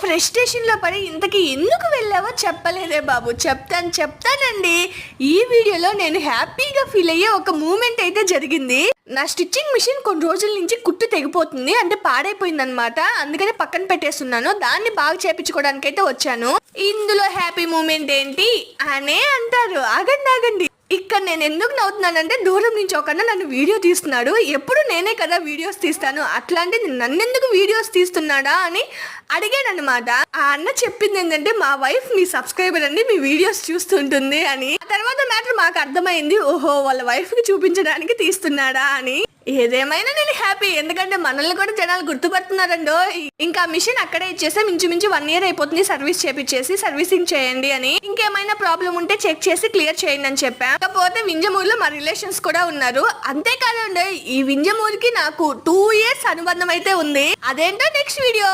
Frustration లో పడి ఇంతకీ ఎందుకు వెళ్ళావో చెప్పలేదే బాబు. చెప్తానండి. ఈ వీడియోలో నేను హ్యాపీగా ఫీల్ అయ్యే ఒక మూమెంట్ అయితే జరిగింది. నా స్టిచ్చింగ్ మిషన్ కొన్ని రోజుల నుంచి కుట్టు తెగిపోతుంది, అంటే పాడైపోయింది అనమాట. అందుకని పక్కన పెట్టేస్తున్నాను. దాన్ని బాగా చేపించుకోవడానికి అయితే వచ్చాను. ఇందులో హ్యాపీ మూమెంట్ ఏంటి అనే అంటారు. ఆగండి. ఇక్కడ నేను ఎందుకు నవ్వుతున్నానంటే, దూరం నుంచి ఒక అన్న నన్ను వీడియో తీస్తున్నాడు. ఎప్పుడు నేనే కదా వీడియోస్ తీస్తాను, అట్లాంటిది నన్నెందుకు వీడియోస్ తీస్తున్నాడా అని అడిగాను అనమాట. ఆ అన్న చెప్పింది ఏంటంటే, మా వైఫ్ మీ సబ్స్క్రైబర్ అండి, మీ వీడియోస్ చూస్తుంటుంది అని. ఆ తర్వాత మ్యాటర్ మాకు అర్థమైంది, ఓహో వాళ్ళ వైఫ్ కి చూపించడానికి తీస్తున్నాడా అని. ఏదేమైనా నేను హ్యాపీ, ఎందుకంటే మనల్ని కూడా జనాలు గుర్తుపడుతున్నారండో. ఇంకా మిషన్ అక్కడే ఇచ్చేసాం. ఇంచుమించు 1 year అయిపోతుంది సర్వీస్ చేపించేసి. సర్వీసింగ్ చేయండి అని, ఇంకేమైనా ప్రాబ్లం ఉంటే చెక్ చేసి క్లియర్ చేయండి అని చెప్పాం. కాకపోతే వింజమూరులో మా రిలేషన్స్ కూడా ఉన్నారు. అంతేకాదండి, ఈ వింజమూరుకి నాకు 2 years అనుబంధం అయితే ఉంది. అదేంటో నెక్స్ట్ వీడియో.